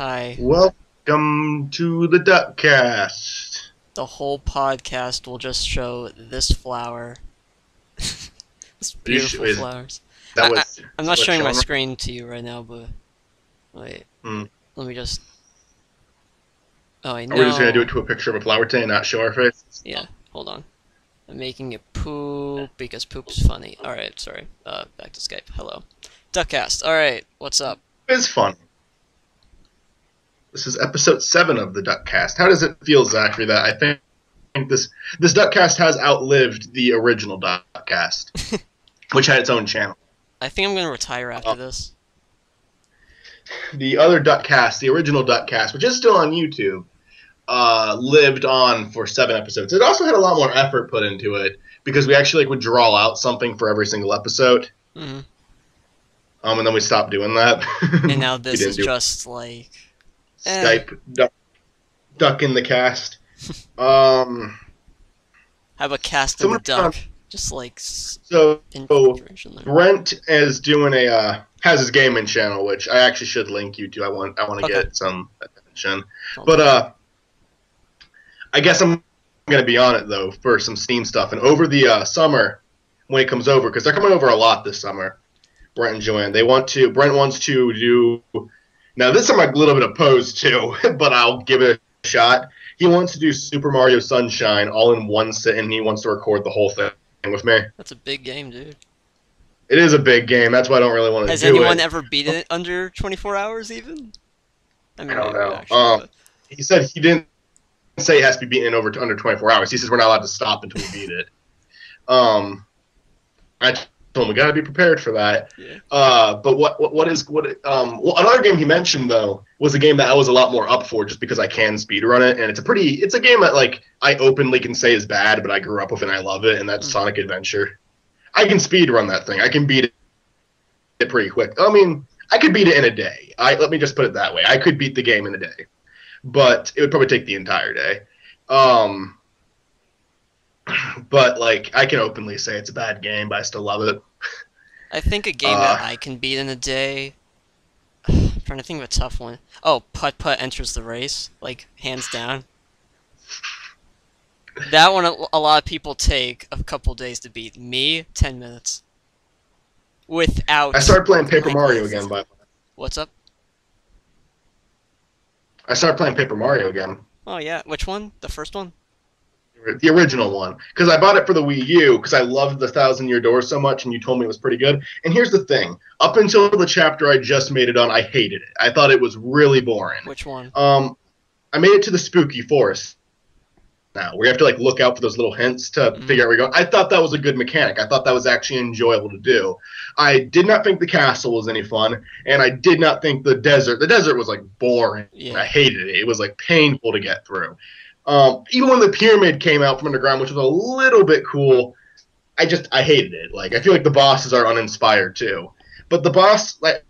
Hi. Welcome to the DuckCast. The whole podcast will just show this flower. This beautiful Is flowers. that what's I'm is not that what's showing my showing? screen to you right now, but wait. Hmm. Let me just. Oh, wait, We're just gonna do no. it to a picture of a flower today and not show our face. Yeah, hold on. I'm making it poop because poop's funny. Alright, sorry. Back to Skype. Hello. DuckCast. Alright, what's up? It's fun. This is episode 7 of the DuckCast. How does it feel, Zachary, that I think this DuckCast has outlived the original DuckCast, which had its own channel. I think I'm gonna retire after this. The other DuckCast, the original DuckCast, which is still on YouTube, lived on for 7 episodes. It also had a lot more effort put into it because we actually would draw out something for every single episode. Mm-hmm. And then we stopped doing that. And now this is just like Skype duck in the cast. How about casting the Someone- duck? Just like So information there. Brent is doing has his gaming channel, which I actually should link you to. I want to Okay. get some attention. But I guess I'm gonna be on it though for some Steam stuff. And over the summer, when it comes over, because they're coming over a lot this summer, Brent and Joanne, Brent wants to do. Now this I'm a little bit opposed to, but I'll give it a shot. He wants to do Super Mario Sunshine all in one sit, and he wants to record the whole thing with me. That's a big game, dude. It is a big game. That's why I don't really want to Has do it. anyone ever beaten it under 24 hours even? I mean, I don't maybe know. actually, but- He said he didn't say it has to be beaten in under 24 hours. He says we're not allowed to stop until we beat it. I told him we got to be prepared for that. Yeah. But another game he mentioned though was a game that I was a lot more up for just because I can speedrun it, and it's a game that like I openly can say is bad, but I grew up with it and I love it, and that's Sonic Adventure. I can speedrun that thing. I can beat it pretty quick. I mean, I could beat it in a day. Let me just put it that way. I could beat the game in a day, but it would probably take the entire day. But like I can openly say it's a bad game, but I still love it. I think a game that I can beat in a day. I'm trying to think of a tough one. Oh, Putt Putt Enters the Race, like hands down. That one a lot of people take a couple days to beat. Me, 10 minutes. Without. I started playing Paper like, Mario again, but What's up? I started playing Paper Mario again. Oh yeah, which one? The first one? The original one, because I bought it for the Wii U because I loved the Thousand Year Door so much, and you told me it was pretty good. And here's the thing: up until the chapter I just made it on, I hated it. I thought it was really boring. Which one? I made it to the spooky forest. Now where you have to like look out for those little hints to figure out where you're going. I thought that was a good mechanic. I thought that was actually enjoyable to do. I did not think the castle was any fun, and I did not think the desert. The desert was like boring. Yeah. I hated it. It was like painful to get through. Even when the pyramid came out from underground, which was a little bit cool, I hated it. Like I feel like the bosses are uninspired too. But the boss, like,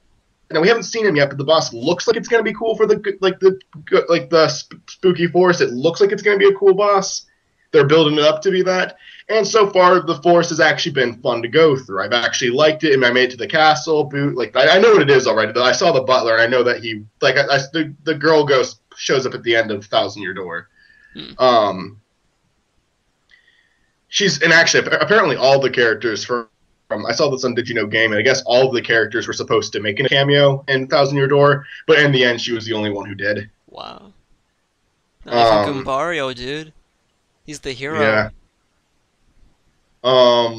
now we haven't seen him yet, but the boss looks like it's gonna be cool for the spooky forest. It looks like it's gonna be a cool boss. They're building it up to be that. And so far, the forest has actually been fun to go through. I've actually liked it, and I made it to the castle. I know what it is already. I saw the butler, and I know that he the girl ghost shows up at the end of Thousand Year Door. Apparently all the characters from I saw this on Did You Know Game, and I guess all of the characters were supposed to make a cameo in Thousand Year Door, but in the end she was the only one who did. Wow. Not even Goombario, dude. He's the hero. Yeah. Yeah,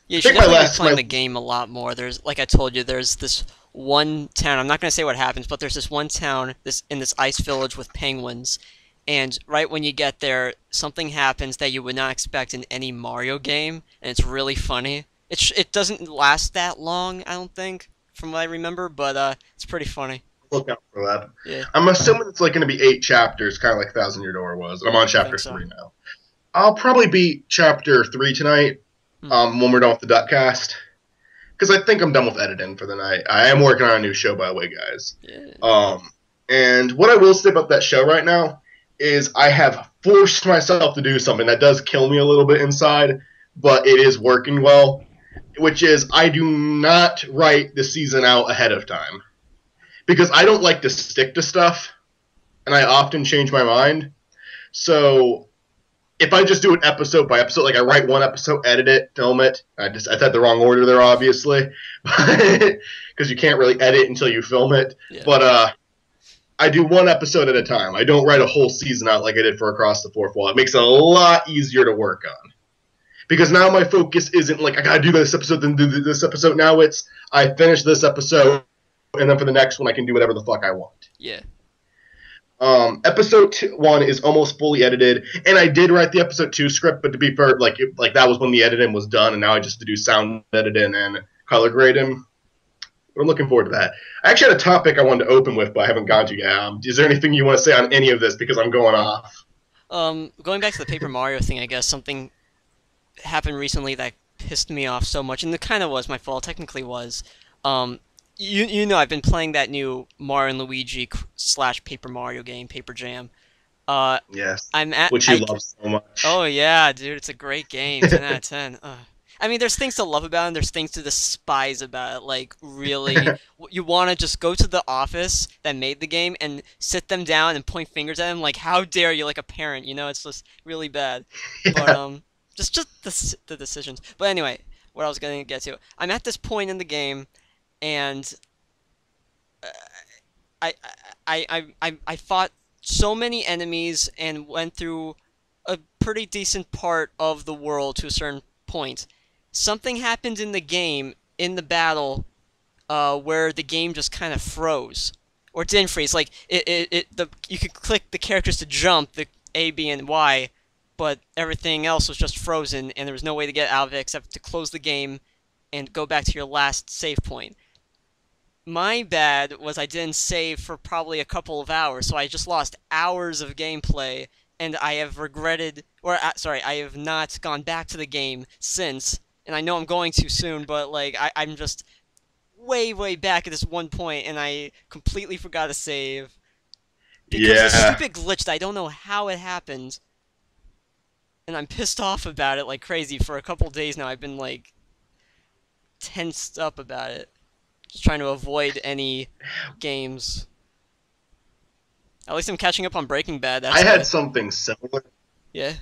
you I should think my definitely be last- playing my- the game a lot more. There's, like I told you, there's this one town. I'm not gonna say what happens, but there's this one town in this ice village with penguins, and right when you get there, something happens that you would not expect in any Mario game, and it's really funny. It doesn't last that long, I don't think, from what I remember, but it's pretty funny. Look out for that. Yeah. I'm assuming it's like going to be 8 chapters, kind of like Thousand Year Door was. I'm on chapter so. 3 now. I'll probably beat chapter 3 tonight when we're done with the DuckCast. Because I think I'm done with editing for the night. I am working on a new show, by the way, guys. Yeah. And what I will say about that show right now is I have forced myself to do something that does kill me a little bit inside, but it is working well, which is I do not write the season out ahead of time. because I don't like to stick to stuff, and I often change my mind. So if I just do it episode by episode, like I write one episode, edit it, film it. I said the wrong order there, obviously, because you can't really edit until you film it. Yeah. But I do one episode at a time. I don't write a whole season out like I did for Across the Fourth Wall. It makes it a lot easier to work on. Because now my focus isn't like, I gotta do this episode, then do this episode. Now it's, I finish this episode, and then for the next one I can do whatever the fuck I want. Yeah. Episode 1 is almost fully edited, and I did write the episode 2 script, but to be fair, like that was when the editing was done, and now I just have to do sound editing and color grading. I'm looking forward to that. I actually had a topic I wanted to open with, but I haven't gone to yet. Is there anything you want to say on any of this, because I'm going off? Going back to the Paper Mario thing, I guess something happened recently that pissed me off so much, and it kind of was my fault, technically was. You know, I've been playing that new Mario and Luigi / Paper Mario game, Paper Jam. Yes, I'm which you love so much. Oh yeah, dude, it's a great game, 10 out of 10. I mean, there's things to love about it, and there's things to despise about it. Like, really, you want to just go to the office that made the game and sit them down and point fingers at them, like, how dare you, like a parent, you know? It's just really bad. Yeah. But, just the decisions. But anyway, what I was going to get to. I'm at this point in the game, and I fought so many enemies and went through a pretty decent part of the world to a certain point. Something happened in the game, in the battle, where the game just kind of froze. Or it didn't freeze. Like, you could click the characters to jump, the A, B, and Y, but everything else was just frozen, and there was no way to get out of it except to close the game and go back to your last save point. My bad was I didn't save for probably a couple of hours, so I just lost hours of gameplay, and I have regretted, or sorry, I have not gone back to the game since, and I know I'm going to soon, but like I'm just way back at this one point, and I completely forgot to save because of a stupid glitch that I don't know how it happened, and I'm pissed off about it like crazy. For a couple days now, I've been like tensed up about it. Just trying to avoid any games. At least I'm catching up on Breaking Bad. That's I had good. something similar. Yeah?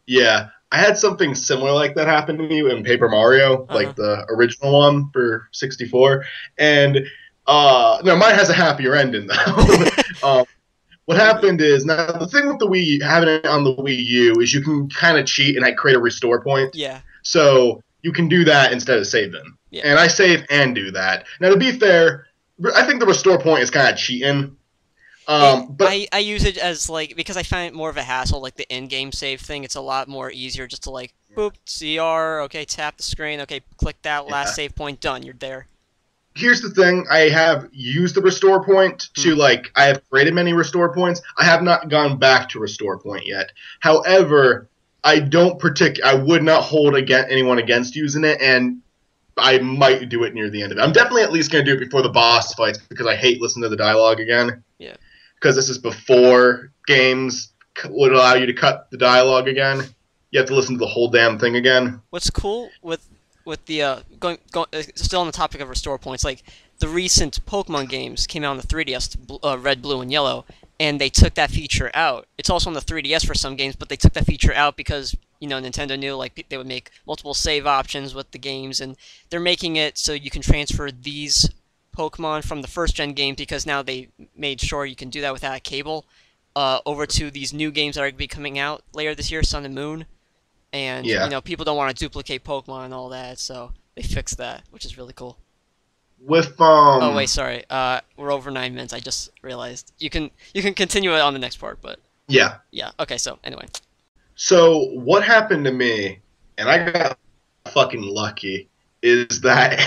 Yeah, I had something similar like that happen to me in Paper Mario, like the original one for 64. And, no, mine has a happier ending, though. What happened is, now the thing with the Wii, having it on the Wii U, is you can kind of cheat and create a restore point. Yeah. So you can do that instead of saving. Yeah. And I save and do that. Now, to be fair, I think the restore point is kind of cheating. But I use it as, like, because I find it more of a hassle, like the in-game save thing. It's a lot more easier just to, like, boop, CR, okay, tap the screen, okay, click that last save point, done, you're there. Here's the thing. I have used the restore point to, like, I have created many restore points. I have not gone back to restore point yet. However, I would not hold anyone against using it, and I might do it near the end of it. I'm definitely at least going to do it before the boss fights, because I hate listening to the dialogue again. Yeah. Because this is before games would allow you to cut the dialogue again. You have to listen to the whole damn thing again. What's cool with the going still on the topic of restore points, like the recent Pokemon games came out on the 3DS, Red, Blue, and Yellow, and they took that feature out. It's also on the 3DS for some games, but they took that feature out because, you know, Nintendo knew like they would make multiple save options with the games, and they're making it so you can transfer these Pokemon from the first-gen game, because now they made sure you can do that without a cable, over to these new games that are going to be coming out later this year, Sun and Moon. And, you know, people don't want to duplicate Pokemon and all that, so they fixed that, which is really cool. With Oh, wait, sorry. We're over 9 minutes, I just realized. You can continue it on the next part, but... Yeah. Yeah, okay, so, anyway. So, what happened to me, and I got fucking lucky, is that,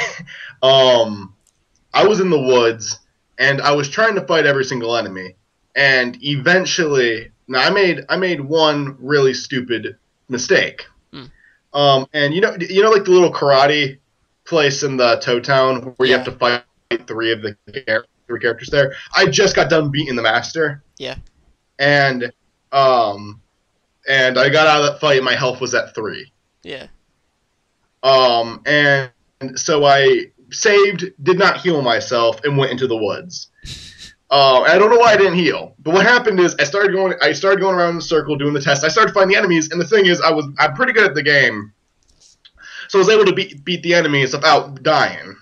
I was in the woods, and I was trying to fight every single enemy, and eventually, now I made one really stupid mistake. And you know, like the little karate place in the Tow Town where you have to fight three characters there. I just got done beating the master. Yeah. And I got out of that fight, and my health was at 3. Yeah. And so I saved, did not heal myself, and went into the woods. And I don't know why I didn't heal. But what happened is I started going around in a circle doing the test. I started finding the enemies, and the thing is I'm pretty good at the game. So I was able to beat the enemies without dying.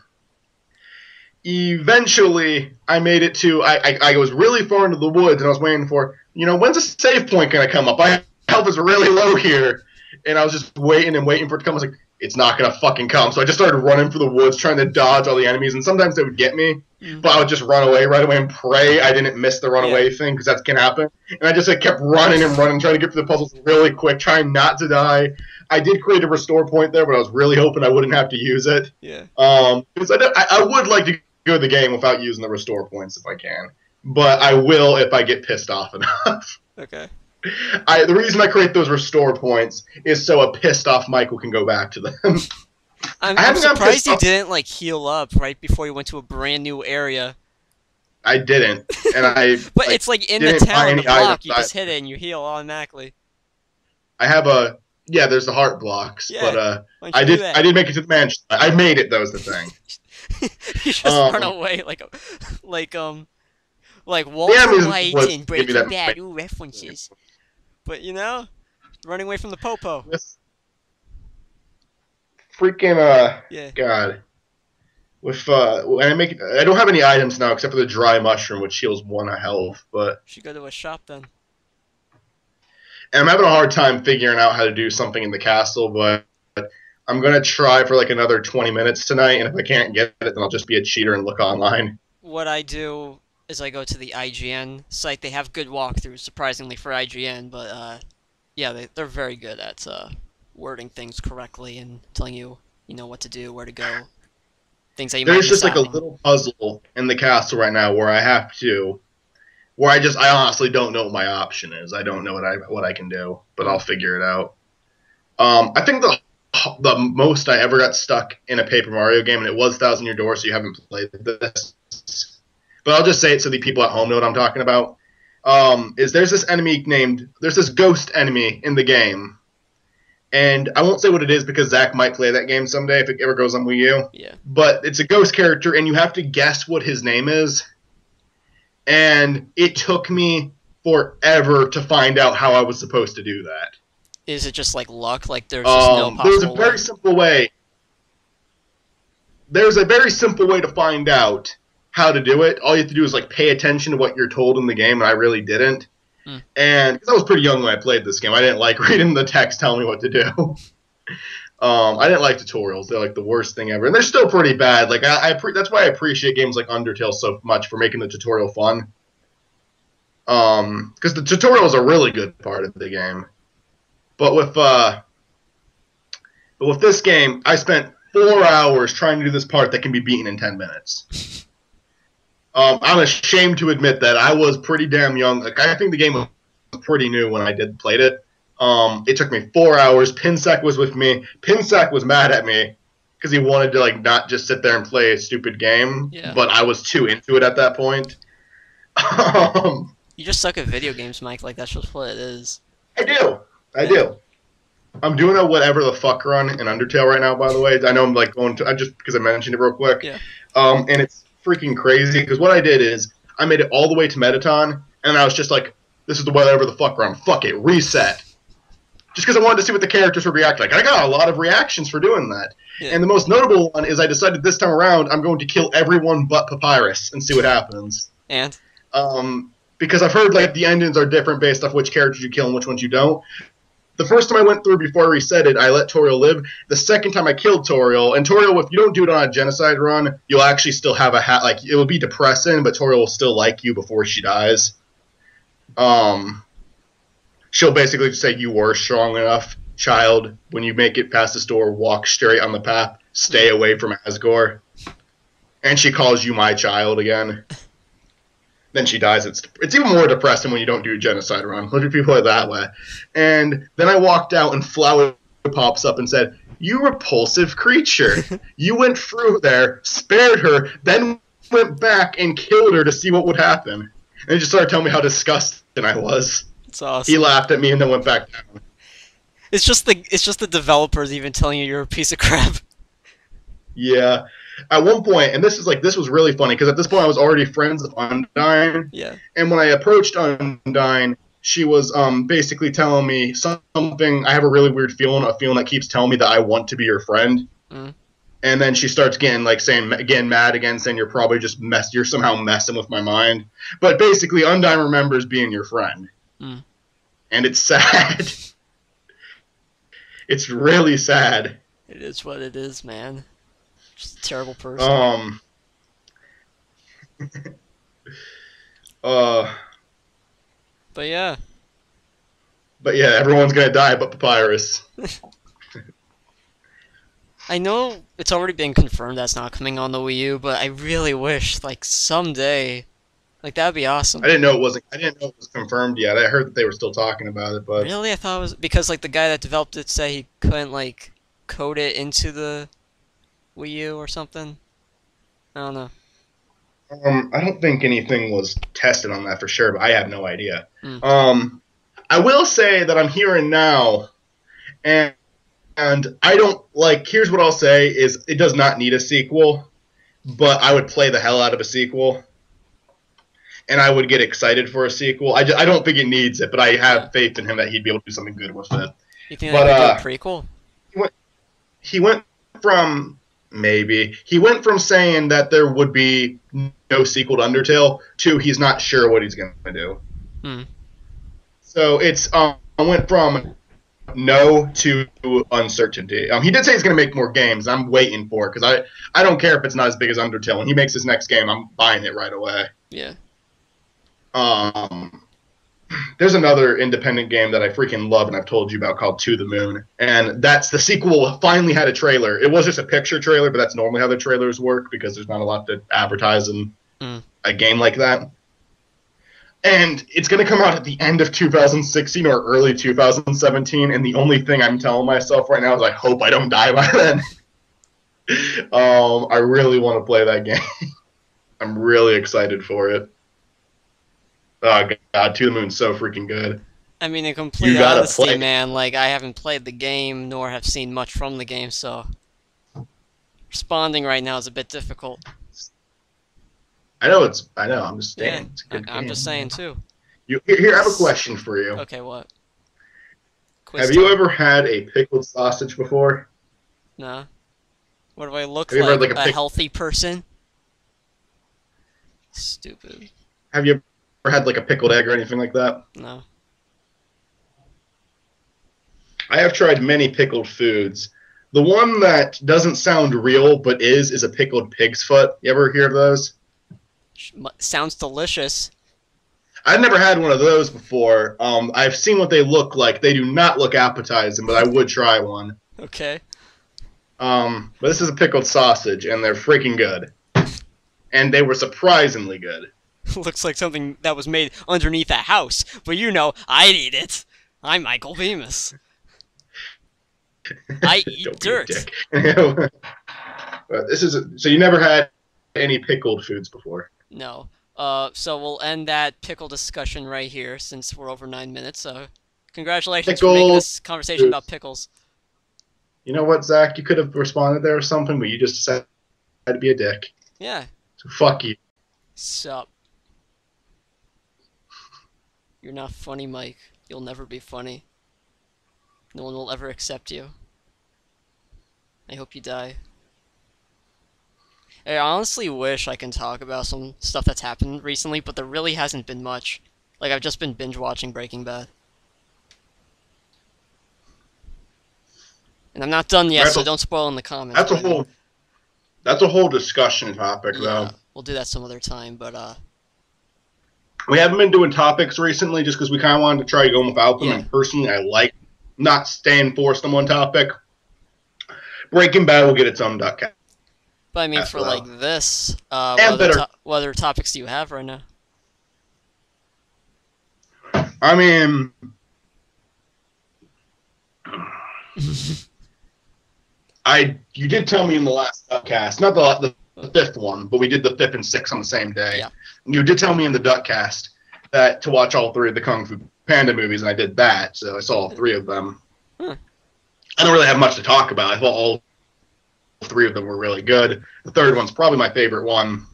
Eventually, I made it to I was really far into the woods, and I was waiting for, when's a save point gonna come up? My health is really low here. And I was just waiting and waiting for it to come. I was like, it's not going to fucking come. So I just started running for the woods, trying to dodge all the enemies. And sometimes they would get me, but I would just run away right away and pray I didn't miss the runaway thing, because that can happen. And I just kept running and running, trying to get through the puzzles really quick, trying not to die. I did create a restore point there, but I was really hoping I wouldn't have to use it. Yeah. Because I would like to go the game without using the restore points if I can. But I will if I get pissed off enough. Okay. The reason I create those restore points is so a pissed off Michael can go back to them. I'm surprised you didn't heal up right before you went to a brand new area. I didn't, and I. But it's in the town, the block. You just hit it and you heal automatically. I have there's the heart blocks, but I did make it to the mansion. I made it. That was the thing. You just run away like Walter White in Breaking Bad. Ooh, references. But running away from the popo. Freaking God. With when I don't have any items now except for the dry mushroom, which heals 1 health. But should go to a shop then. And I'm having a hard time figuring out how to do something in the castle, but I'm gonna try for another 20 minutes tonight. And if I can't get it, then I'll just be a cheater and look online. What I do is I go to the IGN site. They have good walkthroughs, surprisingly, for IGN, but yeah, they're very good at wording things correctly and telling you, what to do, where to go, things that you might miss There's just out a little puzzle in the castle right now where I honestly don't know what my option is. I don't know what I can do, but I'll figure it out. I think the most I ever got stuck in a Paper Mario game, and it was Thousand Year Door, so you haven't played this. But I'll just say it so the people at home know what I'm talking about. There's this ghost enemy in the game. And I won't say what it is because Zach might play that game someday if it ever goes on Wii U. Yeah. But it's a ghost character, and you have to guess what his name is. And it took me forever to find out how I was supposed to do that. Is it just luck? There's just no possible There's a very simple way. There's a very simple way to find out how to do it. All you have to do is pay attention to what you're told in the game, and I really didn't. And because I was pretty young when I played this game, I didn't like reading the text telling me what to do. I didn't like tutorials. They're the worst thing ever, and they're still pretty bad. That's why I appreciate games like Undertale so much for making the tutorial fun. Because the tutorial is a really good part of the game. But with this game, I spent 4 hours trying to do this part that can be beaten in 10 minutes. I'm ashamed to admit that I was pretty damn young. I think the game was pretty new when I played it. It took me 4 hours. Pinsec was with me. Pinsec was mad at me because he wanted to not just sit there and play a stupid game. Yeah. But I was too into it at that point. You just suck at video games, Mike. That's just what it is. I do. I'm doing a whatever the fuck run in Undertale right now, by the way. I know I'm going to, just because I mentioned it real quick. Yeah. And it's freaking crazy because what I did is I made it all the way to Metaton, and I was just this is the whatever the fuck run. Fuck it, reset. Just because I wanted to see what the characters would react like. I got a lot of reactions for doing that. Yeah. And the most notable one is I decided this time around I'm going to kill everyone but Papyrus and see what happens. And? Because I've heard the endings are different based off which characters you kill and which ones you don't. The first time I went through before I reset it, I let Toriel live. The second time I killed Toriel, and Toriel, if you don't do it on a genocide run, you'll actually still have it will be depressing, but Toriel will still like you before she dies. She'll basically just say, you were strong enough, child. When you make it past this door, walk straight on the path. Stay away from Asgore. And she calls you my child again. Then she dies. It's even more depressing when you don't do a genocide run. Let me put it that way. And then I walked out and Flower pops up and said, you repulsive creature. You went through there, spared her, then went back and killed her to see what would happen. And he just started telling me how disgusting I was. It's awesome. He laughed at me and then went back down. It's just the developers even telling you you're a piece of crap. Yeah. At one point, and this was really funny because at this point I was already friends with Undyne. Yeah. And when I approached Undyne, she was basically telling me something. I have a really weird feeling, a feeling that keeps telling me that I want to be your friend. Mm. And then she starts getting mad again, saying you're somehow messing with my mind. But basically, Undyne remembers being your friend, and it's sad. It's really sad. It is what it is, man. Just a terrible person. But yeah. But yeah, everyone's gonna die but Papyrus. I know it's already been confirmed that's not coming on the Wii U, but I really wish, like, someday, like, that'd be awesome. I didn't know it was confirmed yet. I heard that they were still talking about it, but Really, I thought it was because, like, the guy that developed it said he couldn't, like, code it into the Wii U or something. I don't know. I don't think anything was tested on that for sure, but I have no idea. I will say that I'm hearing now, and I don't here's what I'll say is it does not need a sequel, but I would play the hell out of a sequel. And I would get excited for a sequel. I don't think it needs it, but I have faith in him that he'd be able to do something good with it. You think they could do a prequel? He went from saying that there would be no sequel to Undertale to he's not sure what he's going to do. So it's went from no to uncertainty. He did say he's going to make more games. I'm waiting for it because I don't care if it's not as big as Undertale. When he makes his next game, I'm buying it right away. Yeah. There's another independent game that I freaking love and I've told you about called To the Moon, and that's the sequel. Finally had a trailer. It was just a picture trailer, but that's normally how the trailers work because there's not a lot to advertise in a game like that. And it's going to come out at the end of 2016 or early 2017, and the only thing I'm telling myself right now is I hope I don't die by then. I really want to play that game. I'm really excited for it. Oh, God, To the Moon's so freaking good. I mean, in complete honesty, man, like, I haven't played the game, nor have seen much from the game, so responding right now is a bit difficult. I know, I'm just saying. Yeah, it's a good game. I'm just saying, too. Here, I have a question for you. Okay, what? Have you ever had a pickled sausage before? Nah. What do I look like? A healthy person? Stupid. Have you ever had, like, a pickled egg or anything like that? No. I have tried many pickled foods. The one that doesn't sound real but is a pickled pig's foot. You ever hear of those? Sounds delicious. I've never had one of those before. I've seen what they look like. They do not look appetizing, but I would try one. Okay. But this is a pickled sausage, and they're freaking good. And they were surprisingly good. Looks like something that was made underneath a house, but you know, I'd eat it. I'm Michael Bemis. I eat dirt. So you never had any pickled foods before? No. So we'll end that pickle discussion right here since we're over 9 minutes. So congratulations for making this conversation about pickles. You know what, Zach? You could have responded there or something, but you just decided to be a dick. Yeah. So fuck you. Sup. You're not funny, Mike. You'll never be funny. No one will ever accept you. I hope you die. I honestly wish I can talk about some stuff that's happened recently, but there really hasn't been much. Like, I've just been binge-watching Breaking Bad. And I'm not done yet, so don't spoil in the comments. That's a whole discussion topic, though. We'll do that some other time, but, we haven't been doing topics recently just because we kind of wanted to try going without them, and personally, I like not staying forced on one topic. Breaking Bad will get its own DuckCast. But I mean, for like this, what other topics do you have right now? I mean, you did tell me in the last DuckCast, not the fifth one, but we did the fifth and sixth on the same day. Yeah. You did tell me in the DuckCast that to watch all three of the Kung Fu Panda movies, and I did that, so I saw all three of them. I don't really have much to talk about. I thought all three of them were really good. The third one's probably my favorite one.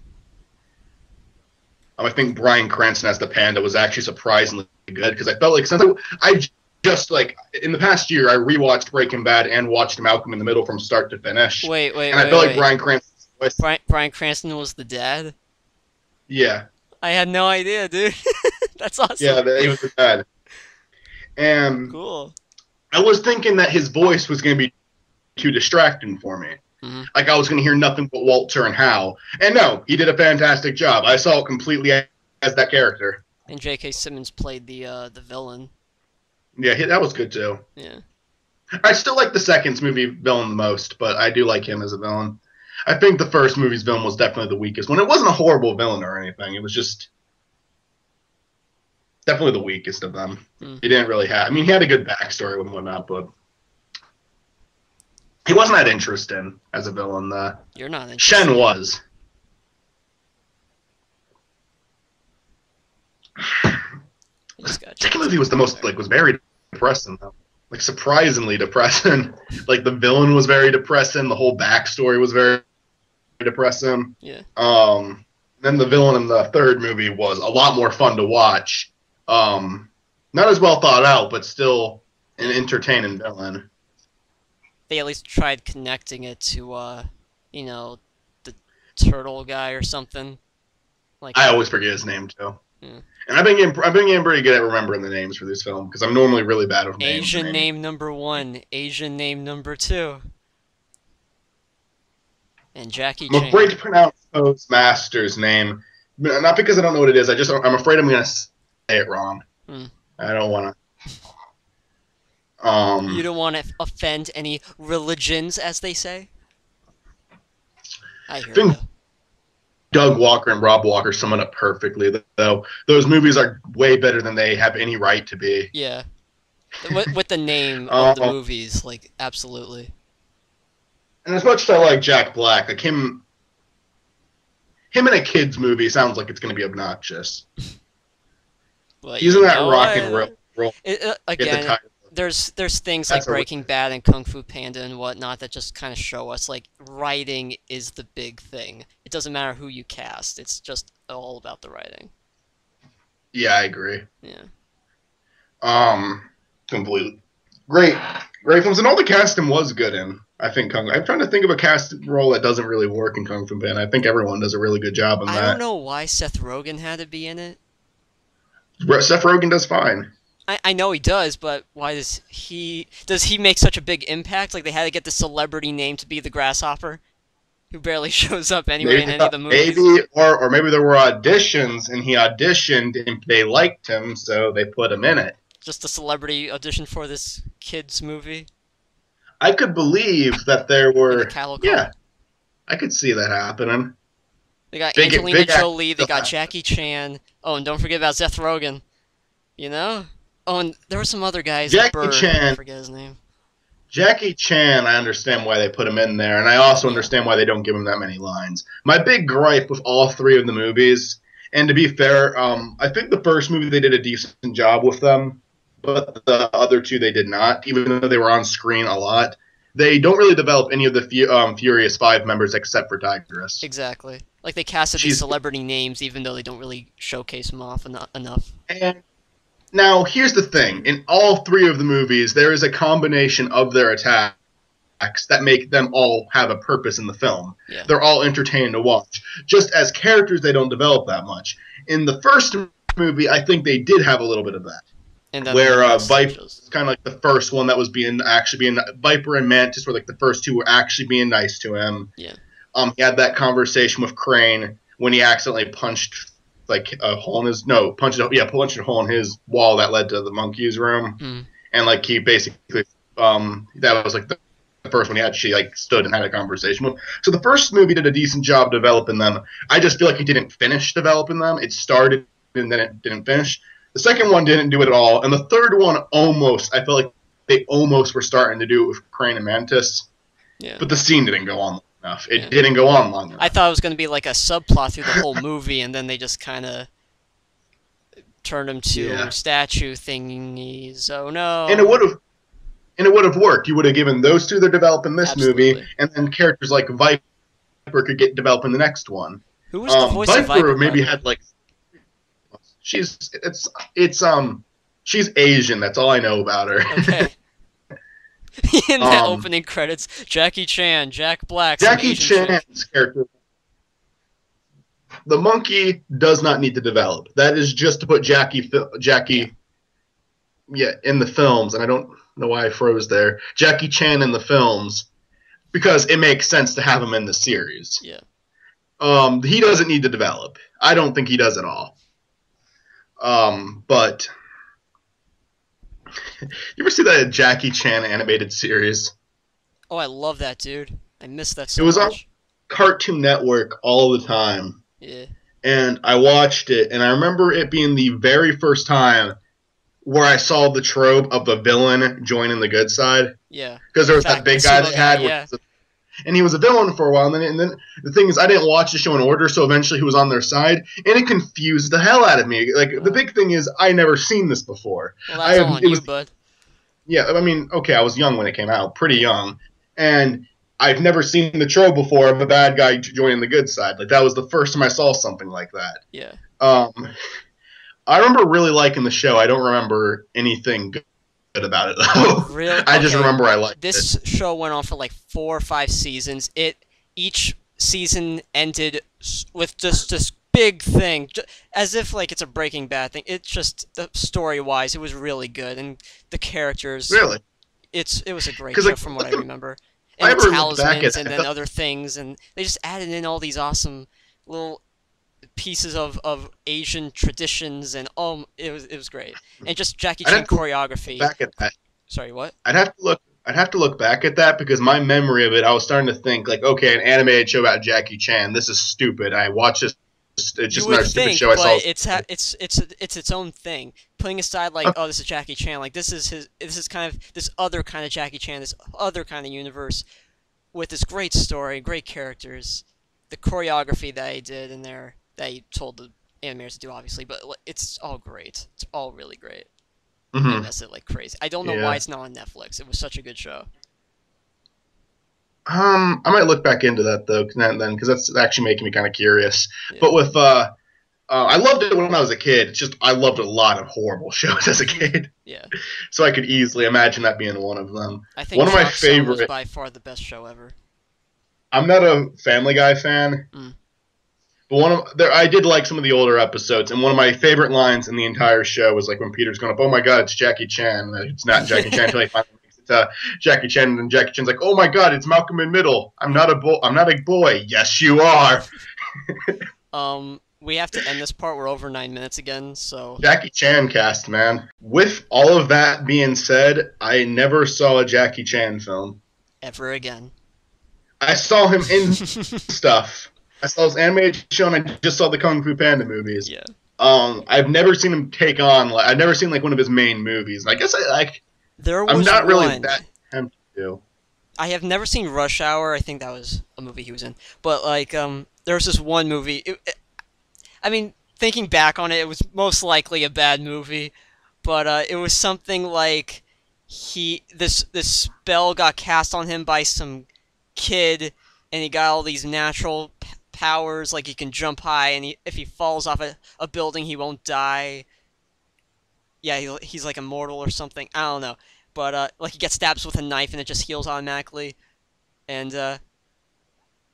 I think Bryan Cranston as the Panda was actually surprisingly good because I felt like since I just like in the past year I rewatched Breaking Bad and watched Malcolm in the Middle from start to finish. Wait, and I felt like Bryan Cranston's voice. Bryan Cranston was the dad? Yeah. I had no idea, dude. That's awesome. Yeah, he was the dad. And cool. I was thinking that his voice was going to be too distracting for me. Mm-hmm. Like I was going to hear nothing but Walter and Hal. And no, he did a fantastic job. I saw it completely as that character. And J.K. Simmons played the villain. Yeah, that was good too. Yeah. I still like the second movie villain the most, but I do like him as a villain. I think the first movie's villain was definitely the weakest one. It wasn't a horrible villain or anything. It was just definitely the weakest of them. He didn't really have... I mean, he had a good backstory and whatnot, but he wasn't that interesting as a villain. You're not interested. Shen was. The second movie was the most, was very depressing, though. Like, surprisingly depressing. Like, the villain was very depressing. The whole backstory was very depressing. Yeah. Then the villain in the third movie was a lot more fun to watch. Not as well thought out, but still an entertaining villain. They at least tried connecting it to, the turtle guy or something. Like I always forget his name too. Yeah. And I've been getting pretty good at remembering the names for this film because I'm normally really bad with names. Asian name number 1, Asian name number 2, and Jackie Chan. I'm afraid to pronounce Toastmaster's name, not because I don't know what it is. I'm afraid I'm gonna say it wrong. I don't want to. You don't want to offend any religions, as they say? I hear you. Doug Walker and Rob Walker sum it up perfectly, though. Those movies are way better than they have any right to be. Yeah. With the name of the movies, like, absolutely. And as much as I like Jack Black, like him in a kid's movie sounds like it's going to be obnoxious. Well, he's in that rock and roll. Again, there's things like Breaking Bad and Kung Fu Panda and whatnot that just kind of show us, like, writing is the big thing. It doesn't matter who you cast. It's just all about the writing. Yeah, I agree. Yeah. Completely. Great films. And all the casting was good in, I think, I'm trying to think of a cast role that doesn't really work in Kung Fu Panda. I think everyone does a really good job in that. I don't know why Seth Rogen had to be in it. Seth Rogen does fine. I know he does, but why does he make such a big impact? Like, they had to get the celebrity name to be the Grasshopper, who barely shows up anyway in any of the movies. Maybe, or maybe there were auditions, and he auditioned, and they liked him, so they put him in it. Just a celebrity audition for this kid's movie? I could believe that there were... Yeah, I could see that happening. They got Angelina Jolie, they got Jackie Chan. Oh, and don't forget about Seth Rogen. You know? Oh, and there were some other guys. Jackie Chan. I forget his name. Jackie Chan, I understand why they put him in there, and I also understand why they don't give him that many lines. My big gripe with all three of the movies, and to be fair, I think the first movie they did a decent job with them, but the other two they did not, even though they were on screen a lot. They don't really develop any of the Furious 5 members except for Tigress. Exactly. Like, they casted these celebrity names even though they don't really showcase them off enough. And now, here's the thing. In all three of the movies, there is a combination of their attacks that make them all have a purpose in the film. Yeah. They're all entertaining to watch. Just as characters, they don't develop that much. In the first movie, I think they did have a little bit of that. And where Viper was kind of like the first one that was actually being Viper and Mantis were like the first two were actually being nice to him. Yeah. He had that conversation with Crane when he accidentally punched a hole in his punched a hole in his wall that led to the monkey's room, and like he basically that was like the first one he actually stood and had a conversation with. So the first movie did a decent job developing them. I just feel like he didn't finish developing them. It started and then it didn't finish. The second one didn't do it at all, and the third one almost. I feel like they almost were starting to do it with Crane and Mantis, but the scene didn't go on long enough. It didn't go on long enough. I thought it was going to be like a subplot through the whole movie, and then they just kind of turned them to statue thingies. Oh no! And it would have. and it would have worked. You would have given those two their develop in this movie, Absolutely. and then characters like Viper could get developed in the next one. Who was the voice of Viper Viper, by maybe the way? had like she's it's she's Asian. That's all I know about her. Okay. In the um, opening credits, Jackie Chan, Jack Black, some Jackie Asian chick. Chan's character, the monkey, does not need to develop. That is just to put Jackie, yeah, in the films. And I don't know why I froze there. Jackie Chan in the films because it makes sense to have him in the series. Yeah. He doesn't need to develop. I don't think he does at all. But you ever see that Jackie Chan animated series? Oh, I love that, dude. I miss that It so was on much. Cartoon Network all the time. Yeah. And I watched it, and I remember it being the very first time where I saw the trope of the villain joining the good side. Yeah. Because there was Fat that big guy they had, yeah. and he was a villain for a while. And then the thing is, I didn't watch the show in order, so eventually he was on their side, and it confused the hell out of me. Like the big thing is, I never seen this before. Well, that's all on you, bud. Yeah, I mean, okay, I was young when it came out, pretty young, and I've never seen the trope before of a bad guy joining the good side. Like that was the first time I saw something like that. Yeah. I remember really liking the show. I don't remember anything good about it though. Really? I just remember I liked this it. show went on for like 4 or 5 seasons. Each season ended with just this big thing, as if like it's a Breaking Bad thing. It's just the story-wise, it was really good, and the characters. Really? It was a great show from what I remember. I And the ever look back talismans at and then other things, and they just added in all these awesome little pieces of Asian traditions, and it was great. And just Jackie Chan choreography. Back at that. Sorry, what? I'd have to look back at that because my memory of it, I was starting to think like, okay, an animated show about Jackie Chan. This is stupid. I watched this. It's just another stupid show I saw. It's its own thing. Putting aside like, oh, this is Jackie Chan. Like this is kind of this other kind of Jackie Chan, this other kind of universe with this great story, great characters, the choreography that he did in there that he told the animators to do, obviously, but it's all great. It's all really great. I miss it like crazy. I don't know why it's not on Netflix. It was such a good show. I might look back into that though, then because that's actually making me kind of curious. Yeah. But with I loved it when I was a kid. It's just I loved a lot of horrible shows as a kid. Yeah. So I could easily imagine that being one of them. I think one of my Drop Zone was favorite. by far the best show ever. I'm not a Family Guy fan, but I did like some of the older episodes, and one of my favorite lines in the entire show was like when Peter's going up, "Oh my God, it's Jackie Chan!" And it's not Jackie Chan until he finally makes it to Jackie Chan, and Jackie Chan's like, "Oh my God, it's Malcolm in Middle. I'm not a boy. Yes, you are." We have to end this part. We're over 9 minutes again, so... Jackie Chan cast, man. With all of that being said, I never saw a Jackie Chan film. Ever again. I saw him in stuff. I saw his animated show, and I just saw the Kung Fu Panda movies. Yeah. I've never seen him take on... I've never seen, like, one of his main movies. I guess I'm not really that tempted to. I have never seen Rush Hour. I think that was a movie he was in. But, like, there was this one movie... I mean, thinking back on it, it was most likely a bad movie, but it was something like this spell got cast on him by some kid, and he got all these natural powers, like he can jump high, and if he falls off a building, he won't die. Yeah, he's like immortal or something. I don't know, but like he gets stabbed with a knife and it just heals automatically, and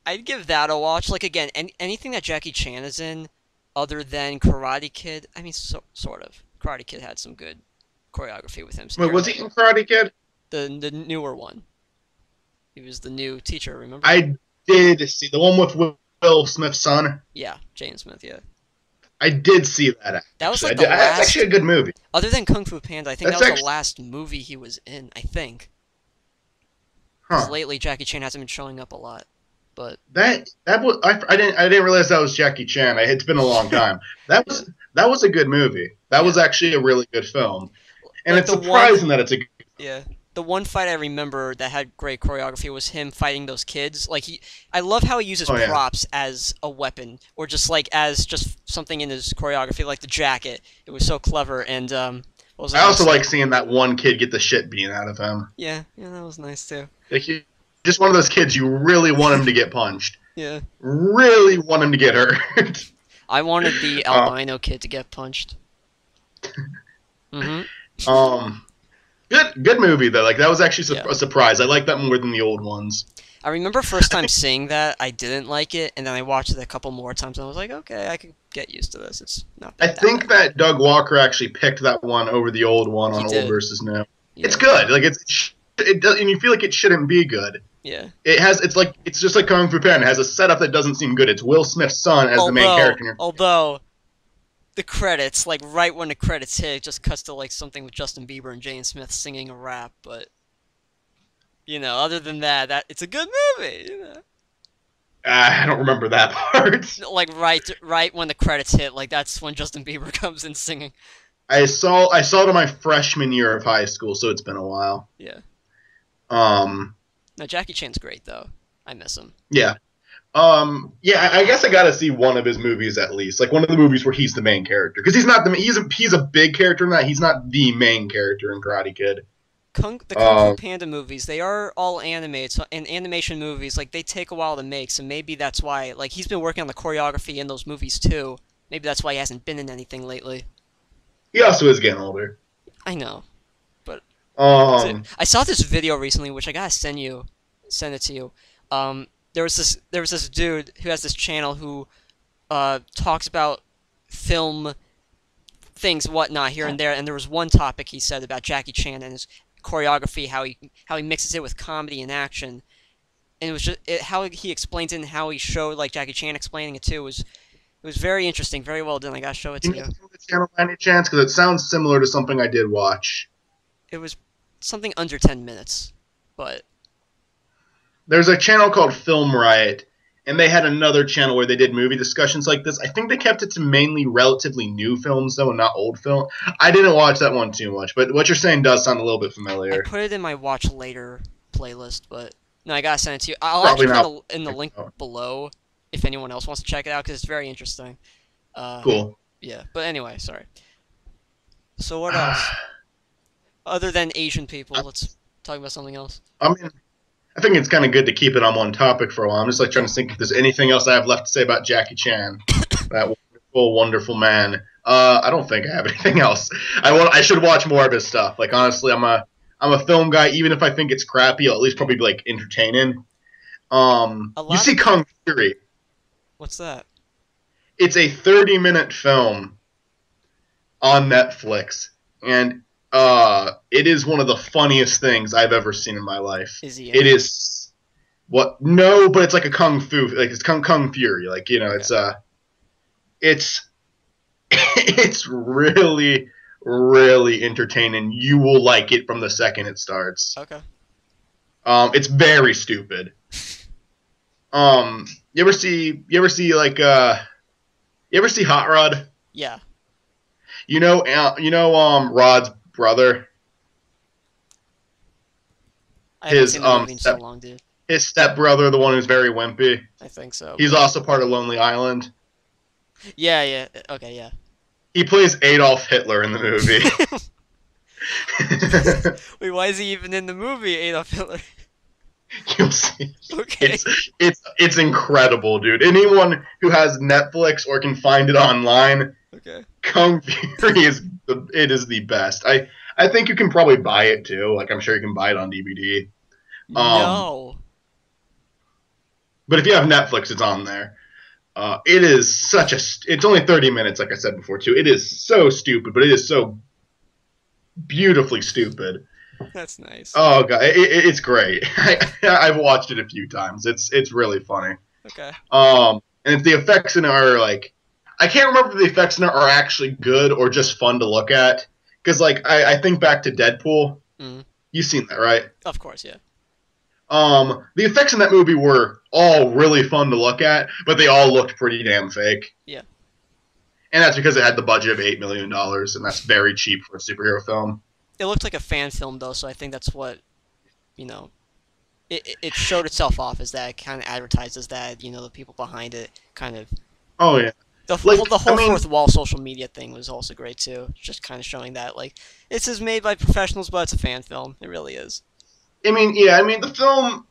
I'd give that a watch. Like again, anything that Jackie Chan is in. Other than Karate Kid, I mean, sort of. Karate Kid had some good choreography with him. Wait, was he in Karate Kid? The newer one. He was the new teacher, remember? I did see the one with Will Smith's son. Yeah, Jaden Smith, yeah. I did see that. Actually. That was like the last... That's actually a good movie. Other than Kung Fu Panda, I think that was the last movie he was in, I think. Because lately Jackie Chan hasn't been showing up a lot. But that was I didn't realize that was Jackie Chan. It's been a long time. That was a good movie. That was actually a really good film, and like it's surprising that it's a good film. Yeah. The one fight I remember that had great choreography was him fighting those kids. Like I love how he uses props as a weapon, or just like as just something in his choreography, like the jacket. It was so clever. And what What was I I gonna also say? like seeing that one kid get the shit beaten out of him. Yeah, yeah, that was nice too. Like, just one of those kids you really want him to get punched. Yeah. Really want him to get hurt. I wanted the uh, albino kid to get punched. Mm-hmm. um, good movie though. Like that was actually Yeah. a surprise. I like that more than the old ones. I remember first time seeing that, I didn't like it, and then I watched it a couple more times, and I was like, okay, I can get used to this. It's not I that bad. think that Doug Walker actually picked that one over the old one He on Old did. versus New. It's Yeah. good. Like it does, and you feel like it shouldn't be good. Yeah. It's just like Kung Fu Panda. It has a setup that doesn't seem good. It's Will Smith's son as the main Although, character. although, the credits, like right when the credits hit, it just cuts to like something with Justin Bieber and Jaden Smith singing a rap, but other than that, it's a good movie. I don't remember that part. Like right when the credits hit, like that's when Justin Bieber comes in singing. I saw it in my freshman year of high school, so it's been a while. Yeah. Um, No, Jackie Chan's great though. I miss him. yeah. Yeah. I guess I gotta see one of his movies at least, like one of the movies where he's the main character, because he's not the he's a big character in that. He's not the main character in Karate Kid. The Kung Fu Um, Panda movies, they are all animated, so, and animation movies, like they take a while to make, so maybe that's why, like he's been working on the choreography in those movies too. Maybe that's why he hasn't been in anything lately. he also is getting older. I know, but Um, I saw this video recently, which I gotta send it to you. There was this dude who has this channel who talks about film things, whatnot, here and there, and there was one topic he said about Jackie Chan and his choreography, how he mixes it with comedy and action, and it was just how he explains it and how he showed like Jackie Chan explaining it too was very interesting, very well done. I gotta show it can to you you. name the channel by any chance? Because it sounds similar to something I did watch. It was something under 10 minutes, but There's a channel called Film Riot, and they had another channel where they did movie discussions like this. I think they kept it to mainly relatively new films, though, and not old film. I didn't watch that one too much, but what you're saying does sound a little bit I familiar. put it in my watch later playlist. But no, I gotta send it to you. I'll Probably actually not. put in the link below if anyone else wants to check it out because it's very interesting. Cool. Yeah, but anyway, sorry. So what else? Other than Asian people, let's talk about something else. I mean, I think it's kind of good to keep it on one topic for a while. I'm just like trying Yeah. to think if there's anything else I have left to say about Jackie Chan, that wonderful, wonderful man. I don't think I have anything else. I should watch more of his stuff. Like honestly, I'm a film guy. Even if I think it's crappy, I'll at least probably be like entertaining. A You lot see of Kung Fury? what's that? It's a 30-minute film on Netflix, and it is one of the funniest things I've ever seen in my life. Is he in It it? is what? No, but it's like a kung fu, like it's Kung Fury, like Okay. it's it's really really entertaining. You will like it from the second it starts. Okay. It's very stupid. You ever see Hot Rod? Yeah. Rod's brother, I haven't his seen the movie in so long, dude. his stepbrother, the one who's very wimpy. I think so. He's also part of Lonely Island. Yeah, yeah. Okay, yeah. He plays Adolf Hitler in the movie. Wait, why is he even in the movie, Adolf Hitler? You'll see. Okay. It's incredible, dude. Anyone who has Netflix or can find it online, Okay. Kung Fury is the best. I think you can probably buy it too. Like I'm sure you can buy it on DVD. No. But if you have Netflix, it's on there. It is such a. It's only 30 minutes, like I said before, too. It is so stupid, but it is so beautifully stupid. That's nice. Oh god, it's great. I've watched it a few times. It's really funny. Okay. And if the effects in it are like, I can't remember if the effects in it are actually good or just fun to look at. Because like I think back to Deadpool. Mm. You've seen that, right? Of course, yeah. The effects in that movie were all really fun to look at, but they all looked pretty damn fake. Yeah. And that's because it had the budget of $8 million, and that's very cheap for a superhero film. It looked like a fan film, though, so I think that's what, it showed itself off as that. It kind of advertises that, the people behind it kind of. Oh yeah. Like, the I whole mean, fourth wall social media thing was also great too. Just kind of showing that like this is made by professionals, but it's a fan film. It really is. yeah, I mean, the film,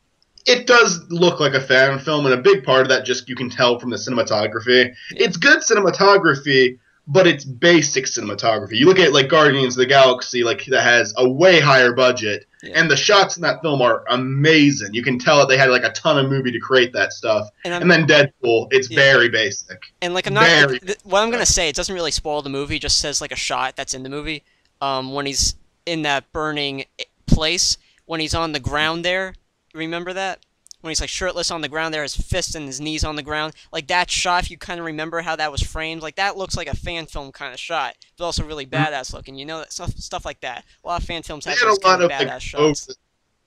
it does look like a fan film, and a big part of that just you can tell from the cinematography. Yeah. It's good cinematography, but it's basic cinematography. You look at like Guardians of the Galaxy, like that has a way higher budget, Yeah. and the shots in that film are amazing. You can tell that they had like a ton of movie to create that stuff. And then Deadpool, it's Yeah. very basic. And like I'm not what I'm gonna say, it doesn't really spoil the movie. It just says like a shot that's in the movie. When he's in that burning place, when he's on the ground there, remember that? When he's like shirtless on the ground there, his fists and his knees on the ground, like that shot. If you kind of remember how that was framed, like that looks like a fan film kind of shot, but also really badass looking. You know, that stuff like that. A lot of fan films have those kind of badass shots.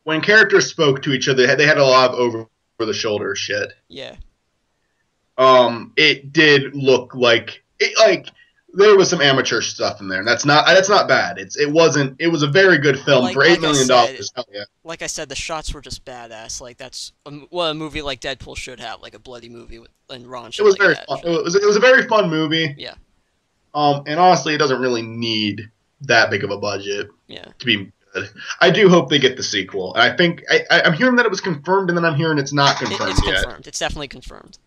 When characters spoke to each other, they had a lot of over the shoulder shit. Yeah. It did look like there was some amateur stuff in there, and that's not bad. It was a very good film for $8 million. Yeah. Like I said, the shots were just badass. Like that's what a movie like Deadpool should have, like a bloody movie and raunchy. It was like very that. fun. It was a very fun movie. Yeah. And honestly, it doesn't really need that big of a budget. Yeah. To be good. I do hope they get the sequel. I think I'm hearing that it was confirmed, and then I'm hearing it's not confirmed it's yet. Confirmed. It's definitely confirmed.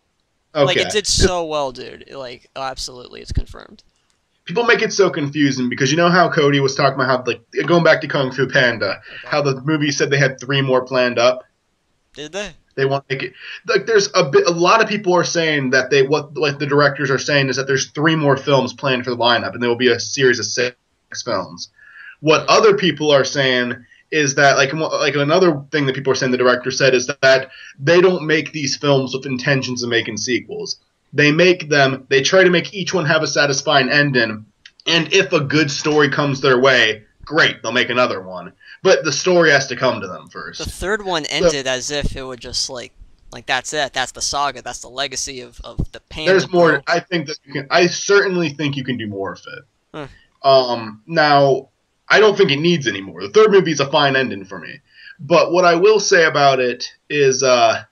Okay. Like it did so well, dude. Like absolutely, it's confirmed. People make it so confusing because you know how Cody was talking about how, like, going back to Kung Fu Panda, how the movie said they had 3 more planned up. Did they? They want to make it like there's a lot of people are saying that what the directors are saying is that there's 3 more films planned for the lineup, and there will be a series of 6 films. What other people are saying is that like another thing that people are saying the director said is that they don't make these films with intentions of making sequels. They try to make each one have a satisfying ending, and if a good story comes their way, great, they'll make another one. But the story has to come to them first. The third one ended as if it would just like that's it. That's the saga. That's the legacy of the Panda. There's more. I think that I certainly think you can do more of it. Huh. Now, I don't think it needs any more. The third movie is a fine ending for me. But what I will say about it is I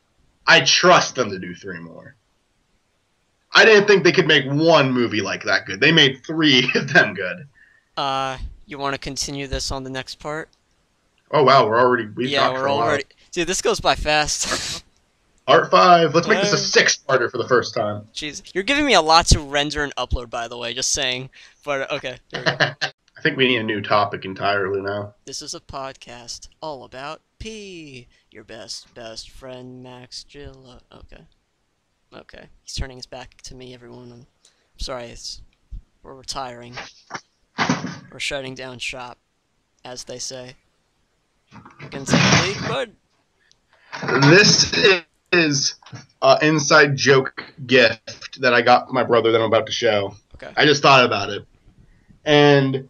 trust them to do 3 more. I didn't think they could make 1 movie like that good. They made 3 of them good. You want to continue this on the next part? Oh wow, we're already Dude, this goes by fast. Part 5. Let's make this a 6-parter for the first time. Jeez, you're giving me a lot to render and upload, by the way. Just saying. But okay, here we go. I think we need a new topic entirely now. This is a podcast all about P, your best friend Max Gillo. Okay, he's turning his back to me, everyone. I'm sorry, we're retiring. We're shutting down shop, as they say. We're gonna take a leak, bud. This is an inside joke gift that I got from my brother that I'm about to show. Okay. I just thought about it. And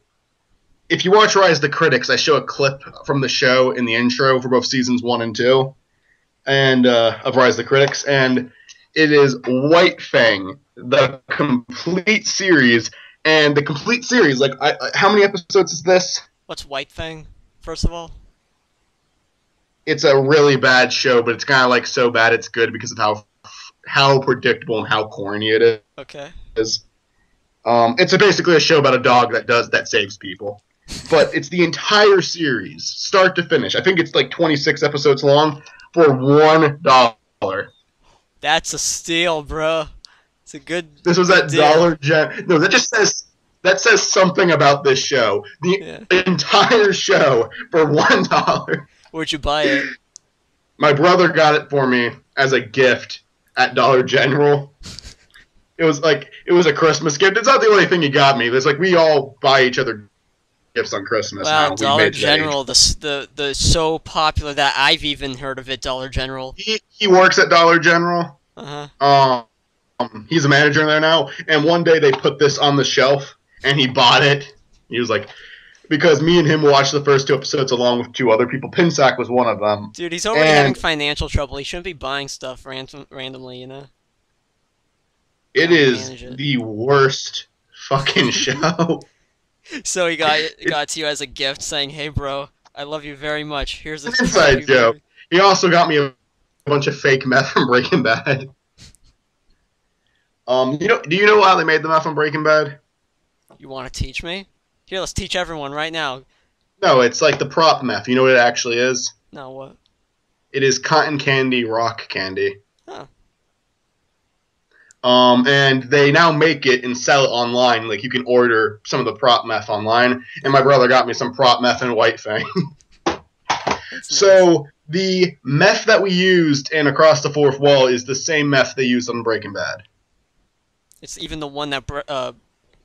if you watch Rise of the Critics, I show a clip from the show in the intro for both seasons 1 and 2 and of Rise of the Critics, and it is White Fang, the complete series. And the complete series, like, how many episodes is this? What's White Fang, first of all? It's a really bad show, but it's kind of like so bad it's good because of how predictable and how corny it is. Okay. It's basically a show about a dog that saves people. But it's the entire series, start to finish. I think it's like 26 episodes long for $1. That's a steal, bro. It's a good. This was at Dollar General. No, that says something about this show. The entire show for $1. Where'd you buy it? My brother got it for me as a gift at Dollar General. It was a Christmas gift. It's not the only thing he got me. It's like we all buy each other gifts on Christmas. Wow, now. Dollar General, the so popular that I've even heard of it. Dollar General. He works at Dollar General. He's a manager there now. And one day they put this on the shelf, and he bought it. He was like, because me and him watched the first 2 episodes along with 2 other people. Pinsack was one of them. Dude, he's already having financial trouble. He shouldn't be buying stuff randomly, you know? It is the worst fucking show. So he got to you as a gift saying, hey, bro, I love you very much. Here's an inside joke. He also got me a bunch of fake meth from Breaking Bad. Do you know how they made the meth on Breaking Bad? You want to teach me? Here, let's teach everyone right now. No, it's like the prop meth. You know what it actually is? No, what? It is cotton candy, rock candy. Huh. And they now make it and sell it online. Like you can order some of the prop meth online. And my brother got me some prop meth and White Fang. That's nice. So the meth that we used in Across the Fourth Wall is the same meth they used on Breaking Bad. It's even the one that,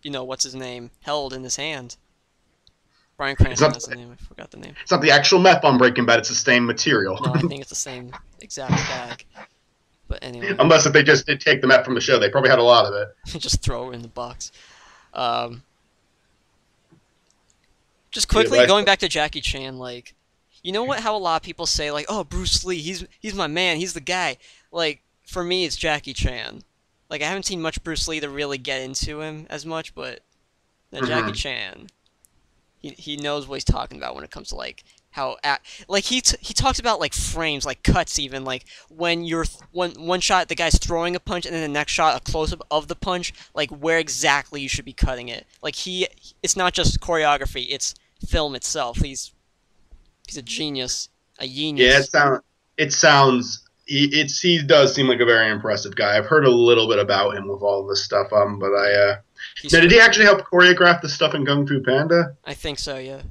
what's his name, held in his hand. Bryan Cranston, that's the name. I forgot the name. It's not the actual meth on Breaking Bad. It's the same material. No, I think it's the same exact bag. But anyway. Unless if they just did take the meth from the show. They probably had a lot of it. Just throw it in the box. Just quickly, going back to Jackie Chan, like, you know what? How a lot of people say, like, oh, Bruce Lee, he's my man, he's the guy. Like, for me, it's Jackie Chan. Like, I haven't seen much Bruce Lee to really get into him as much, but Jackie Chan, he knows what he's talking about when it comes to, like, how like he talks about like frames, like cuts, even like when you're one shot the guy's throwing a punch and then the next shot a close up of the punch, like where exactly you should be cutting it. Like it's not just choreography, it's film itself. He's a genius, a genius. Yeah, he does seem like a very impressive guy. I've heard a little bit about him with all this stuff. Now, did he actually help choreograph the stuff in Kung Fu Panda? I think so, yeah.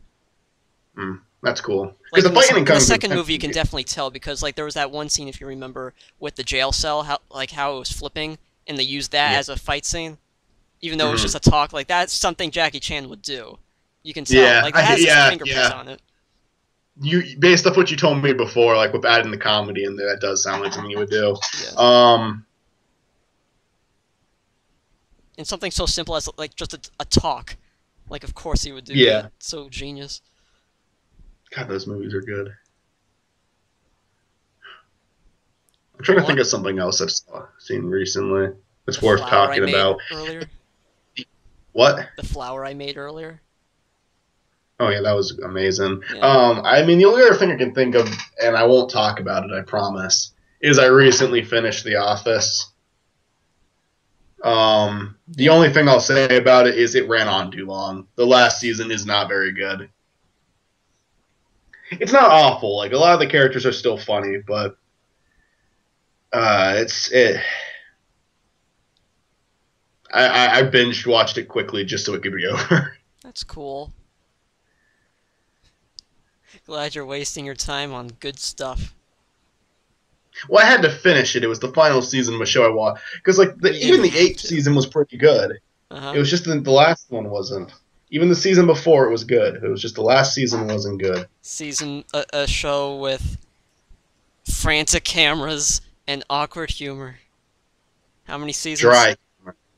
That's cool. Because like in the second movie, you can definitely tell because like there was that one scene, if you remember, with the jail cell, how it was flipping, and they used that as a fight scene, even though it was just a talk. Like that's something Jackie Chan would do. You can tell, like it has his fingerprints on it. Based off what you told me before, like with adding the comedy in there, that does sound like something you would do. Yeah. And something so simple as like just a talk, like of course he would do. Yeah. That. So genius. God, those movies are good. I'm trying to think of something else I've seen recently that's worth talking about. Earlier? What? The flower I made earlier. Oh yeah, that was amazing. Yeah. I mean, the only other thing I can think of, and I won't talk about it, I promise, is I recently finished The Office. The only thing I'll say about it is it ran on too long. The last season is not very good. It's not awful. Like a lot of the characters are still funny, but I binge watched it quickly just so it could be over. That's cool. Glad you're wasting your time on good stuff. Well, I had to finish it. It was the final season of a show I watched because like even the 8th season was pretty good. It was just the last one wasn't. Even the season before it was good. It was just the last season wasn't good. A show with frantic cameras and awkward humor. How many seasons?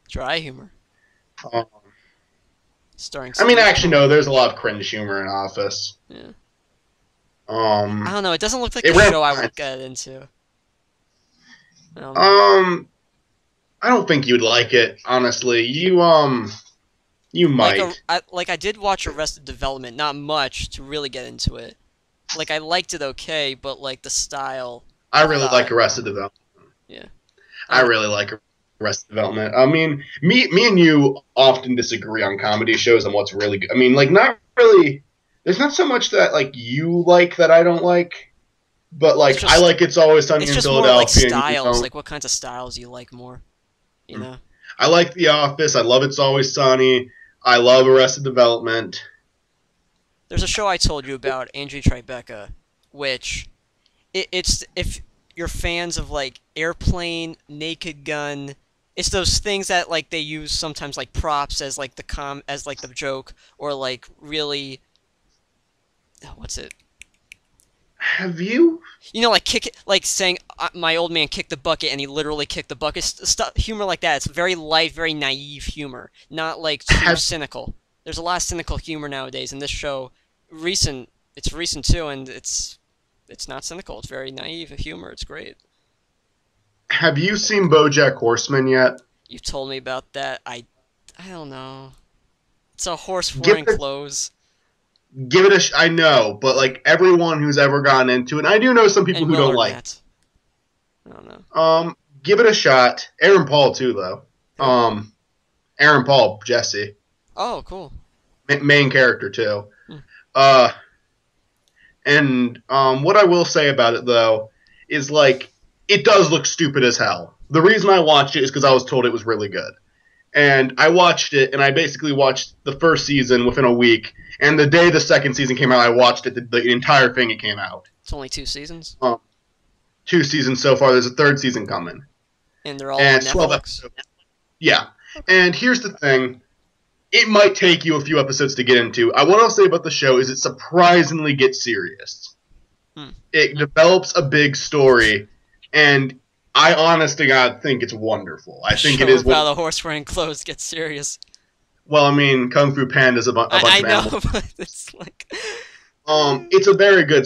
Dry humor. Starring. I mean, actually, no. There's a lot of cringe humor in Office. Yeah. I don't know. It doesn't look like a show I would get into. I don't think you'd like it. Honestly, you might. I did watch Arrested Development, not much to really get into it. Like I liked it okay, but like the style. I really like Arrested Development. Yeah. I really like Arrested Development. I mean, me and you often disagree on comedy shows and what's really good. I mean, like not really. There's not so much that like you like that I don't like, but like I like It's Always Sunny in Philadelphia. It's just more like styles. Like what kinds of styles you like more? You know. I like The Office. I love It's Always Sunny. I love Arrested Development. There's a show I told you about, Angie Tribeca, which it's if you're fans of like Airplane, Naked Gun, it's those things that like they use sometimes like props as like the joke or like really what's it? Have you? You know, like saying my old man kicked the bucket and he literally kicked the bucket. Humor like that. It's very light, very naive humor, not like too cynical. There's a lot of cynical humor nowadays, and this show, it's recent too, and it's not cynical. It's very naive humor. It's great. Have you seen BoJack Horseman yet? You've told me about that. I don't know. It's a horse wearing clothes. Give it I know, but like everyone who's ever gotten into it, and I do know some people who don't like. I don't know. Give it a shot. Aaron Paul too, though. Who? Aaron Paul, Jesse, Oh, cool. main character too. Hmm. Uh, and what I will say about it though is like it does look stupid as hell. The reason I watched it is because I was told it was really good. And I watched it, and I basically watched the first season within a week. And the day the second season came out, I watched it, the entire thing it came out. It's only 2 seasons? 2 seasons so far. There's a third season coming. And they're all And on it's 12 Netflix? episodes. Yeah. And here's the thing. It might take you a few episodes to get into. What I'll say about the show is it surprisingly gets serious. It develops a big story, and I honest to God think it's wonderful. I think it is. About a horse wearing clothes gets serious. Well, I mean, Kung Fu Panda's a bunch of animals. I know, but it's like. It's a very good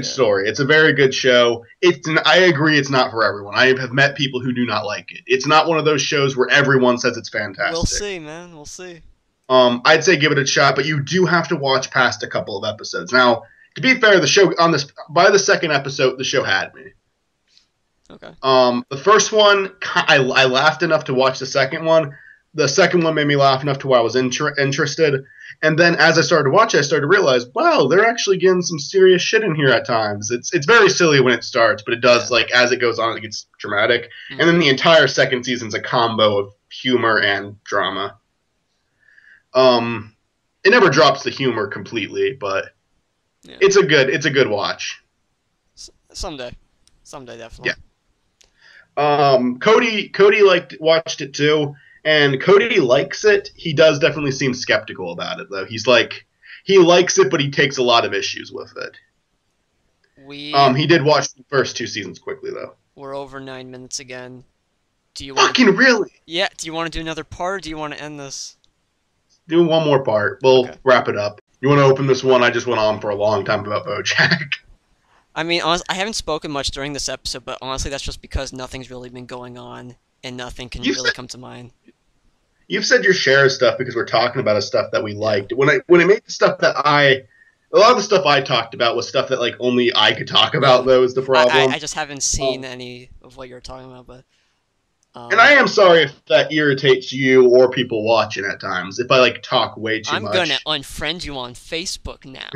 story. It's a very good show. I agree, it's not for everyone. I have met people who do not like it. It's not one of those shows where everyone says it's fantastic. We'll see, man. We'll see. I'd say give it a shot, but you do have to watch past a couple of episodes. Now, to be fair, the show by the second episode, the show had me. Okay. The first one, I laughed enough to watch the second one. The second one made me laugh enough to where I was interested. And then as I started to watch it, I started to realize, wow, they're actually getting some serious shit in here at times. It's very silly when it starts, but it does, like, as it goes on, it gets dramatic. Mm-hmm. And then the entire second season's a combo of humor and drama. It never drops the humor completely, but it's a good watch. Someday, definitely. Yeah. Cody watched it too. And Cody likes it. He does definitely seem skeptical about it, though. He's like, he likes it, but he takes a lot of issues with it. He did watch the first 2 seasons quickly, though. We're over 9 minutes again. Do you really? Yeah. Do you want to do another part, or do you want to end this? Do one more part. We'll wrap it up. You want to open this one? I just went on for a long time about BoJack. I mean, honestly, I haven't spoken much during this episode, but honestly, that's just because nothing's really been going on. And nothing can really come to mind. You've said your share of stuff because we're talking about stuff that we liked. When I made the stuff that a lot of the stuff I talked about was stuff that like only I could talk about. Though is the problem. I just haven't seen any of what you're talking about, but. And I am sorry if that irritates you or people watching at times. If I like talk way too much. I'm gonna unfriend you on Facebook now.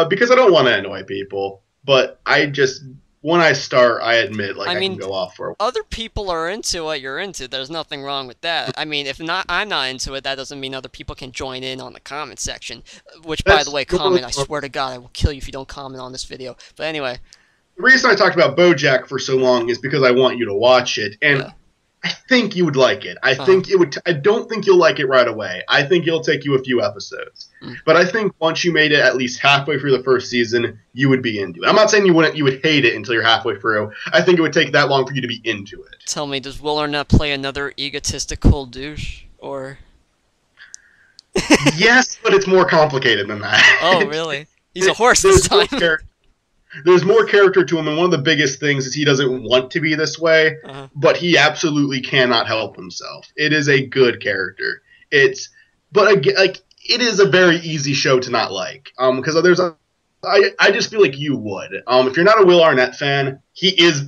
Because I don't want to annoy people, but when I start, I admit, I can go off for a while. Other people are into what you're into. There's nothing wrong with that. I mean, I'm not into it, that doesn't mean other people can join in on the comment section. Which, by the way, comment. I swear to God, I will kill you if you don't comment on this video. But anyway. The reason I talked about BoJack for so long is because I want you to watch it, and I think you would like it. I think it would. I don't think you'll like it right away. I think it'll take you a few episodes. But I think once you made it at least halfway through the first season, you would be into it. I'm not saying you would hate it until you're halfway through. I think it would take that long for you to be into it. Tell me, does Will Arnett play another egotistical douche, or? Yes, but it's more complicated than that. Oh, really? He's a horse this time. There's more character to him, and one of the biggest things is he doesn't want to be this way, but he absolutely cannot help himself. It is a good character. It is a very easy show to not like, because I just feel like you would. If you're not a Will Arnett fan, it's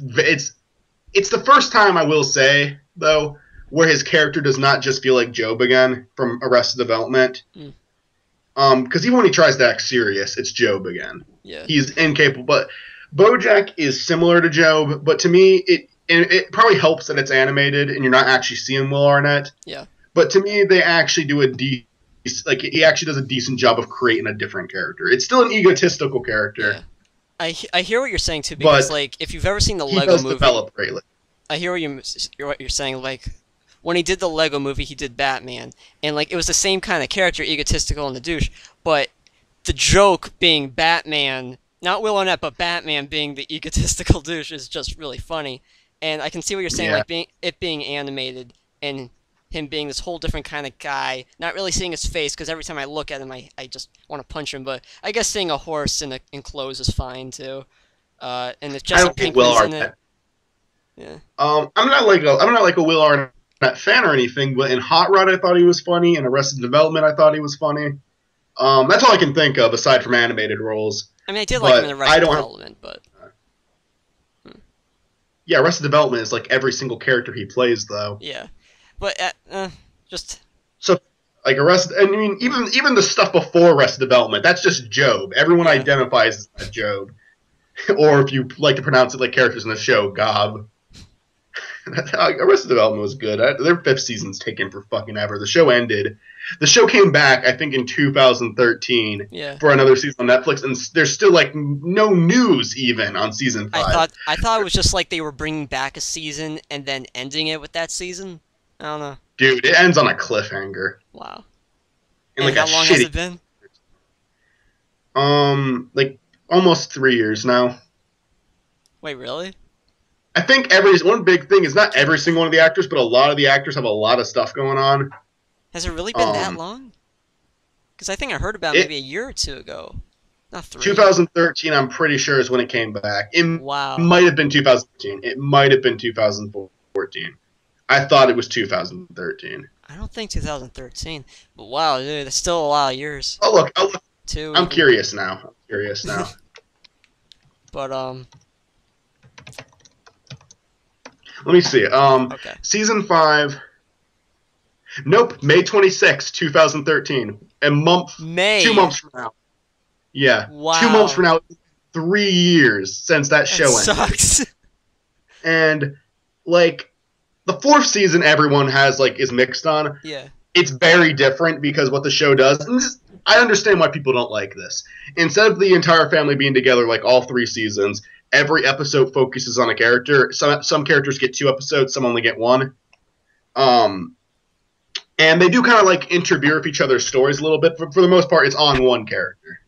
the first time, I will say, though, where his character does not just feel like Job again from Arrested Development. Because even when he tries to act serious, it's Job again. Yeah. He's incapable. But BoJack is similar to Job, but to me, it probably helps that it's animated and you're not actually seeing Will Arnett. Yeah. But to me, they actually do he actually does a decent job of creating a different character. It's still an egotistical character. Yeah. I hear what you're saying too, because if you've ever seen the Lego movie, develop greatly. I hear what you're saying. When he did the Lego movie, he did Batman, and it was the same kind of character, egotistical and the douche, but the joke being Batman, not Will Arnett, but Batman being the egotistical douche is just really funny. And I can see what you're saying, being animated and him being this whole different kind of guy, not really seeing his face, because every time I look at him, I just want to punch him. But I guess seeing a horse in clothes is fine too. And it's just Pinkman's in it. Yeah. I'm not like a Will Arnett fan or anything, but in Hot Rod I thought he was funny, in Arrested Development I thought he was funny. That's all I can think of aside from animated roles. I mean, I did like him in Arrested Development, but Yeah, Arrested Development is like every single character he plays, though. Yeah, but just So, like Arrested, and I mean, even the stuff before Arrested Development, that's just Job. Everyone yeah. identifies as Job, or if you like to pronounce it like characters in the show, Gob. Arrested Development was good. Their fifth season's taken for fucking ever. The show ended. The show came back, I think, in 2013 Yeah. for another season on Netflix, and there's still like no news even on season 5. I thought it was just like they were bringing back a season and then ending it with that season. I don't know. Dude, it ends on a cliffhanger. Wow. In And like how a long has shitty, it been? like almost 3 years now. Wait, really? I think one big thing is not every single one of the actors, but a lot of the actors have a lot of stuff going on. Has it really been that long? Because I think I heard about it maybe a year or two ago. Not 3. 2013, I'm pretty sure, is when it came back. It Wow. might have been 2013. It might have been 2014. I thought it was 2013. I don't think 2013. But wow, dude, that's still a lot of years. Oh, look. I'm Even. curious now. But Let me see. okay. Season 5. Nope, May 26, 2013. May. 2 months from now. Yeah. Wow. 2 months from now, 3 years since that show ended. Sucks. And, like, the 4th season everyone has, like, is mixed on. Yeah. It's very different because what the show does, and I understand why people don't like this. Instead of the entire family being together, like, all 3 seasons, every episode focuses on a character. Some characters get 2 episodes, some only get 1. And they do kind of like interfere with each other's stories a little bit. For the most part, it's on one character.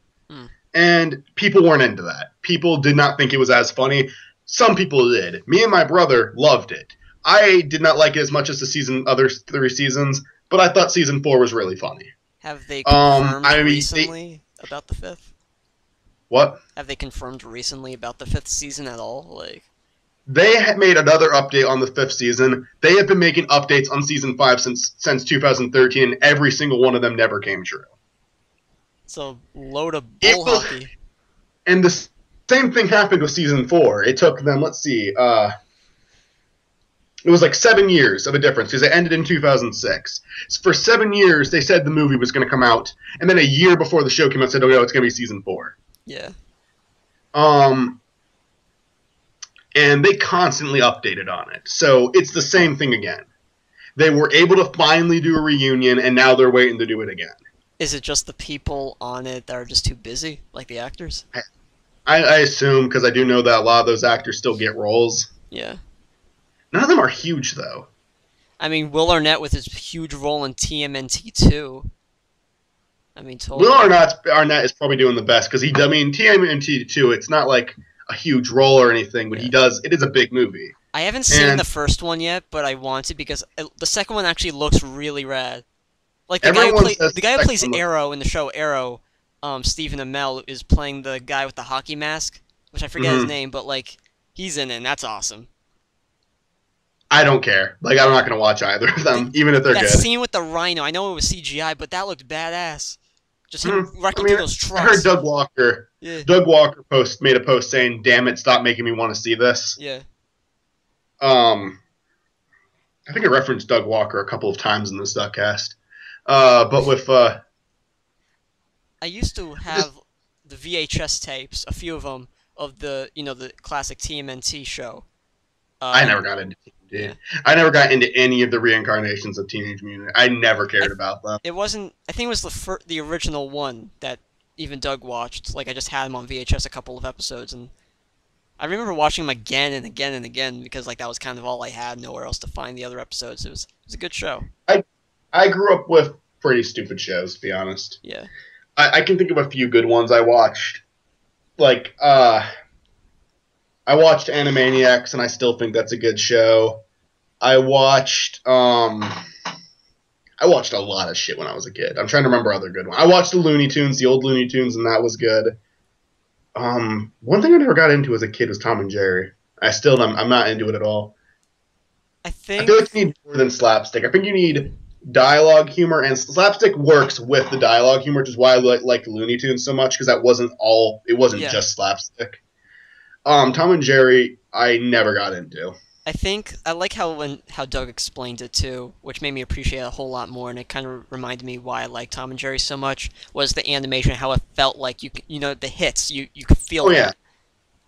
And people weren't into that. People did not think it was as funny. Some people did. Me and my brother loved it. I did not like it as much as the other 3 seasons, but I thought season 4 was really funny. Have they confirmed recently about the 5th? What? Have they confirmed recently about the 5th season at all? Like, they had made another update on the 5th season. They have been making updates on season 5 since 2013, and every single one of them never came true. it's a load of bull hockey. And the same thing happened with season 4. It took them, let's see, it was like 7 years of a difference because it ended in 2006. So for 7 years, they said the movie was going to come out, and then a year before the show came out, said, "Oh no, it's going to be season 4." Yeah. And they constantly updated on it. So it's the same thing again. They were able to finally do a reunion, and now they're waiting to do it again. Is it just the people on it that are just too busy, like the actors? I assume, because I do know that a lot of those actors still get roles. Yeah. None of them are huge, though. I mean, Will Arnett with his huge role in TMNT 2. I mean, totally. Will Arnett is probably doing the best, because TMNT 2, it's not like a huge role or anything, but it is a big movie. I haven't seen the first one yet, but I want to because the second one actually looks really rad. Like the guy who plays Arrow in the show Arrow, Stephen Amell, is playing the guy with the hockey mask, which I forget his name, but like he's in it, and that's awesome. I don't care. Like, I'm not going to watch either of them, even if they're good. That scene with the rhino, I know it was CGI, but that looked badass. Just him wrecking through those trucks. I heard Doug Walker. Yeah. Doug Walker made a post saying, "Damn it, stop making me want to see this." Yeah. I think I referenced Doug Walker a couple of times in this DuckCast. But with I used to have the VHS tapes, a few of them, of the classic TMNT show. I never got into TMNT. Yeah. I never got into any of the reincarnations of Teenage Mutant. I never cared about them. It wasn't. I think it was the original one that even Doug watched. Like I just had him on VHS a couple of episodes, and I remember watching them again and again and again because like that was kind of all I had. Nowhere else to find the other episodes. It was a good show. I grew up with pretty stupid shows, to be honest. Yeah. I can think of a few good ones I watched. Like, I watched Animaniacs, and I still think that's a good show. I watched a lot of shit when I was a kid. I'm trying to remember other good ones. I watched the Looney Tunes, the old Looney Tunes, and that was good. One thing I never got into as a kid was Tom and Jerry. I'm not into it at all. I feel like you need more than slapstick. I think you need dialogue humor, and slapstick works with the dialogue humor, which is why I like Looney Tunes so much, because it wasn't just slapstick. Tom and Jerry, I never got into. I think I like how Doug explained it too, which made me appreciate it a whole lot more, and it kind of reminded me why I like Tom and Jerry so much. Was the animation, how it felt like you know the hits, you could feel Oh yeah, that.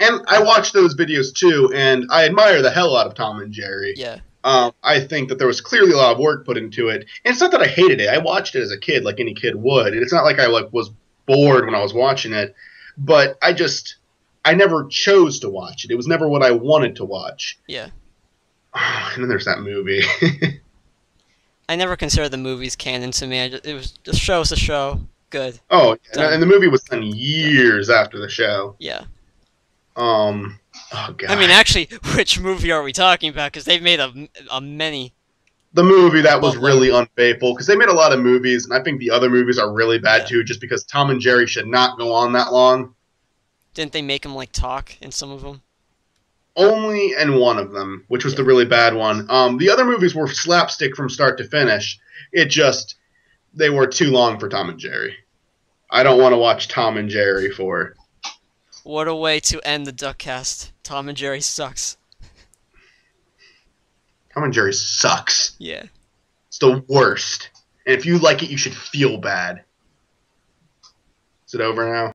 and I watched those videos too, and I admire the hell out of Tom and Jerry. Yeah, I think that there was clearly a lot of work put into it, and it's not that I hated it. I watched it as a kid, like any kid would, and it's not like I was bored when I was watching it, but I never chose to watch it. It was never what I wanted to watch. yeah. And then there's that movie. I never considered the movies canon to me. It was the show's a show. Good. Oh, and Done. the movie was done Done. years after the show. Yeah. Oh I god, mean, actually, which movie are we talking about? Because they've made a many. the movie that was Buttload. really unfaithful because they made a lot of movies, and I think the other movies are really bad Yeah. too, just because Tom and Jerry should not go on that long. Didn't they make them like talk in some of them? Only in one of them, which was Yeah. the really bad one. The other movies were slapstick from start to finish. It just they were too long for Tom and Jerry. I don't want to watch Tom and Jerry for. What a way to end the DuckCast. Tom and Jerry sucks. Tom and Jerry sucks. Yeah. It's the worst. And if you like it, you should feel bad. Is it over now?